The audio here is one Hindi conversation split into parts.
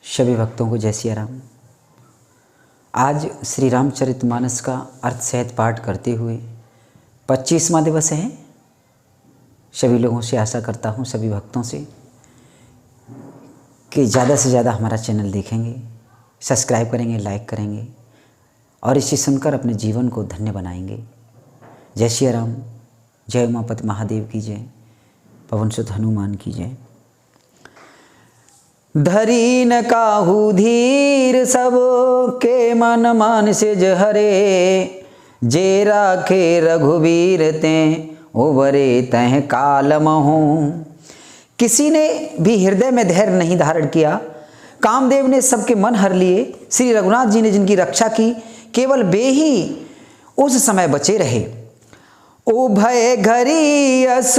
सभी भक्तों को जय सिया राम। आज श्री रामचरितमानस का अर्थ सहित पाठ करते हुए 25वां दिवस है। सभी लोगों से आशा करता हूँ, सभी भक्तों से, कि ज़्यादा से ज़्यादा हमारा चैनल देखेंगे, सब्सक्राइब करेंगे, लाइक करेंगे और इसे सुनकर अपने जीवन को धन्य बनाएंगे। जय सिया राम। जय उमापति महादेव की जय। पवन सुत हनुमान की जय। धरी न काहू धीर सब के मन मानसिज हरे, जे राखे रघुवीर ते उबरे तह काल महूँ। किसी ने भी हृदय में धैर्य नहीं धारण किया। कामदेव ने सबके मन हर लिए। श्री रघुनाथ जी ने जिनकी रक्षा की, केवल वे ही उस समय बचे रहे। उभय घरी अस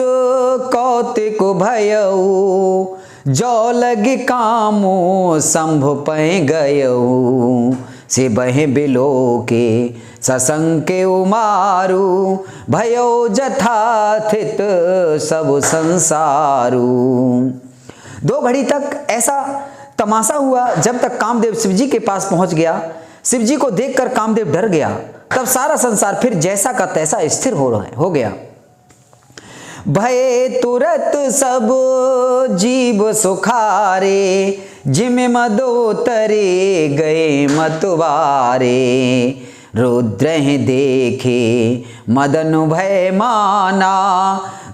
कौतिक भयऊ, जो लग कामो शंभु पै गयऊ। से बहे बिलो के ससंके उमारू, भयो जथाथित सब संसारू। 2 घड़ी तक ऐसा तमाशा हुआ जब तक कामदेव शिवजी के पास पहुंच गया। शिवजी को देखकर कामदेव डर गया। तब सारा संसार फिर जैसा का तैसा स्थिर हो गया। भय तुरत सब जीव सुखारे, जिम मदोतरे गए मतवारे। रुद्र देखे मदन भय माना,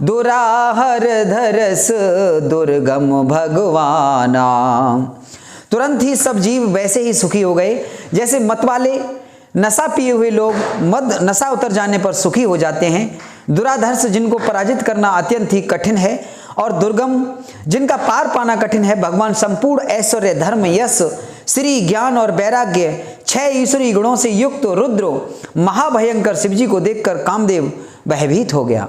दुराहर धरस दुर्गम भगवाना। तुरंत ही सब जीव वैसे ही सुखी हो गए जैसे मतवाले नशा पिए हुए लोग मद नशा उतर जाने पर सुखी हो जाते हैं। दुराधर्ष जिनको पराजित करना अत्यंत ही कठिन है और दुर्गम जिनका पार पाना कठिन है, भगवान संपूर्ण ऐश्वर्य, धर्म, यश, श्री, ज्ञान और वैराग्य 6 ईश्वरीय गुणों से युक्त रुद्र महाभयंकर शिवजी को देखकर कामदेव भयभीत हो गया।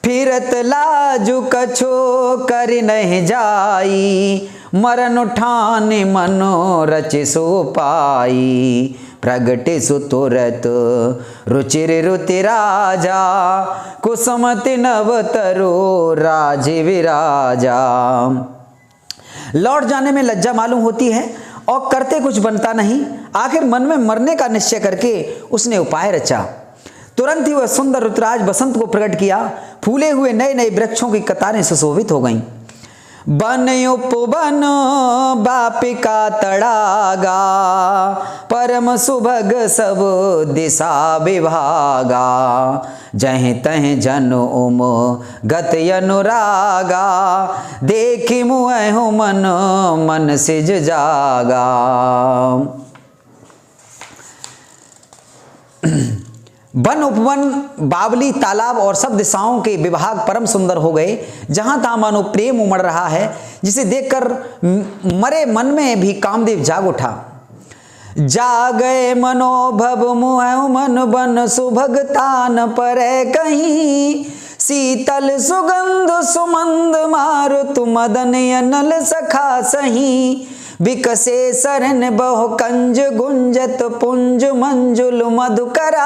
फिरत लाजु कछो कर नहीं जाई, मरण उठाने मनो रचे सो पाई। प्रगटे सुतुरत रुचिर रुति राजा, कुसुमति नवतरो राज विराजा। लौट जाने में लज्जा मालूम होती है और करते कुछ बनता नहीं। आखिर मन में मरने का निश्चय करके उसने उपाय रचा। तुरंत ही वह सुंदर ऋतुराज बसंत को प्रकट किया। फूले हुए नए नए वृक्षों की कतारें सुशोभित हो गईं। बन उपवन बापिका तड़ागा, परम सुभग सब दिशा विभागा। जह तह जन उम गत अनुरागा, देखी मुँह मन मन सिज जागा। वन उपवन, बावली, तालाब और सब दिशाओं के विभाग परम सुंदर हो गए। जहां तहां मानो प्रेम उमड़ रहा है, जिसे देखकर मरे मन में भी कामदेव जाग उठा। जागए मनोभव मुह मन बन सुभगतान पर कहीं, शीतल सुगंध सुमंद मारुत मदन अनल सखा सही। विकसे सरन बहु कंज गुंजत पुंज मंजुल मधुकरा,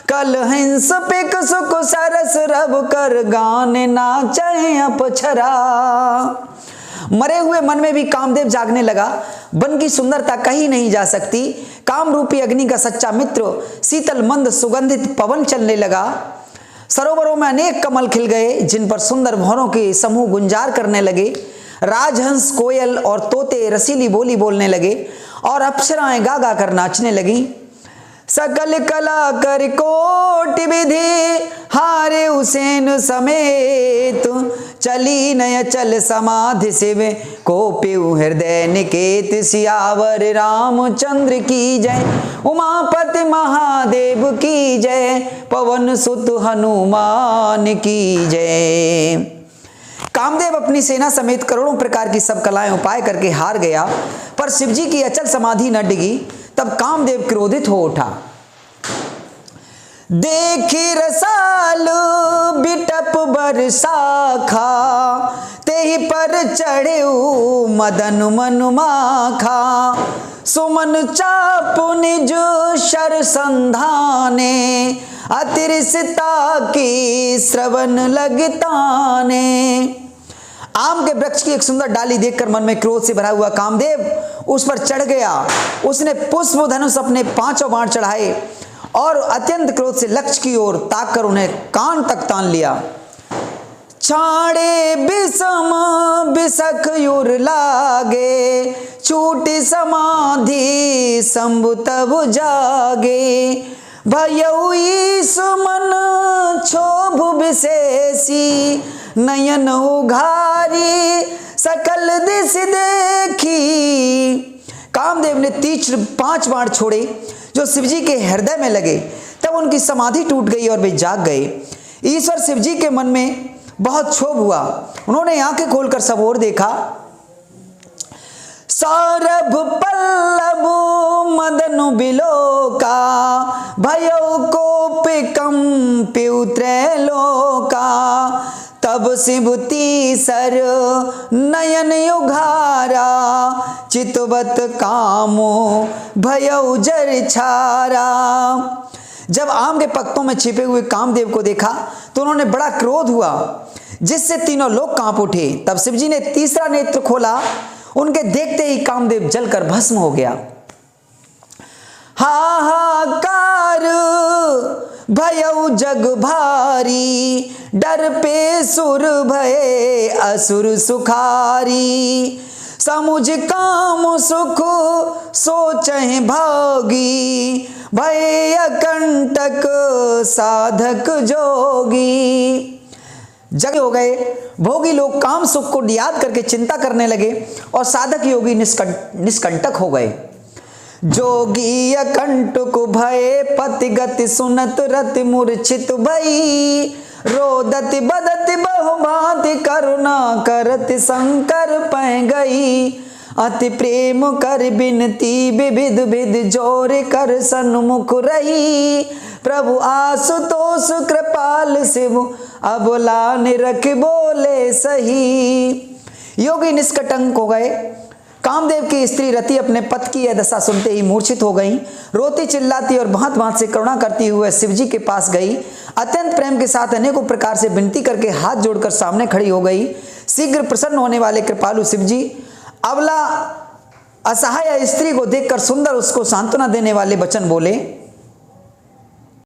कल हंस पिक सुख सरस रब कर गान नाचे अपछरा। मरे हुए मन में भी कामदेव जागने लगा। वन की सुंदरता कहीं नहीं जा सकती। काम रूपी अग्नि का सच्चा मित्र शीतल मंद सुगंधित पवन चलने लगा। सरोवरों में अनेक कमल खिल गए, जिन पर सुंदर भंवरों के समूह गुंजार करने लगे। राजहंस, कोयल और तोते रसीली बोली बोलने लगे और अप्सराएं गा गा कर नाचने लगी। सकल कला कर कोटि विधि, हारे हुसैन समेत। चली नय चल समाधि शिव, कोपिउ हृदय निकेत। सियावर रामचंद्र की जय, उमापति महादेव की जय। पवन सुत हनुमान की जय। कामदेव अपनी सेना समेत करोड़ों प्रकार की सब कलाएं उपाय करके हार गया, पर शिवजी की अचल समाधि न डिगी। तब कामदेव क्रोधित हो उठा। देखी रसाल बिटप बरसाखा, तेहि पर चढ़ेऊ मदन मनु माखा। सुमन चापु निज शर संधाने, अतिरिसता की श्रवण लगताने। आम के वृक्ष की एक सुंदर डाली देखकर मन में क्रोध से भरा हुआ कामदेव उस पर चढ़ गया। उसने पुष्प धनुष अपने 5 बाण चढ़ाए और अत्यंत क्रोध से लक्ष्य की ओर ताककर उन्हें कान तक तान लिया। छाड़े बिसम बिसख युर लागे, छूटी समाधि शंभु तब जागे। भयउ ईसु मन क्षोभ विशेषी, नयन उघारी सकल दिश देखी। कामदेव ने तीक्ष्ण 5 बाण छोड़े जो शिवजी के हृदय में लगे, तब उनकी समाधि टूट गई और वे जाग गए। ईश्वर शिवजी के मन में बहुत क्षोभ हुआ। उन्होंने आंखें खोलकर सब ओर देखा। सौरभ पल्लव मदनु बिलोका, भयउ कोप कंप्यु त्रैलोका। तब शिवती सर नयन युघारा, चितवत कामो भयउ जर छारा। जब आम के पत्तों में छिपे हुए कामदेव को देखा तो उन्होंने बड़ा क्रोध हुआ, जिससे तीनों लोग कांप उठे। तब शिवजी ने तीसरा नेत्र खोला, उनके देखते ही कामदेव जलकर भस्म हो गया। हाहाकार भयउ जग भारी, डर पे सुर भये असुर सुखारी। समुझ काम सुख सोचहि भागी, भय अकंटक साधक जोगी। जग हो गए भोगी लोग काम सुख को याद करके चिंता करने लगे और साधक योगी निष्कंटक हो गए। जोगी अकंटक भय पति गति सुनत रति मूर्छित भई, रोदति बदति बहुभांति करुणा करति शंकर पै गई। अति प्रेम कर बिनती विविध विध जोर कर सन्मुख रही। प्रभु आशुतोष कृपाल शिव अबला निरख बोले सही। योगी निष्कंटक हो गए। कामदेव की स्त्री रति अपने पति की यह दशा सुनते ही मूर्छित हो गई। रोती चिल्लाती और भांत भांत से करुणा करती हुए शिवजी के पास गई। अत्यंत प्रेम के साथ अनेकों प्रकार से विनती करके हाथ जोड़कर सामने खड़ी हो गई। शीघ्र प्रसन्न होने वाले कृपालु शिवजी अबला असहाय स्त्री को देखकर सुंदर उसको सांत्वना देने वाले वचन बोले।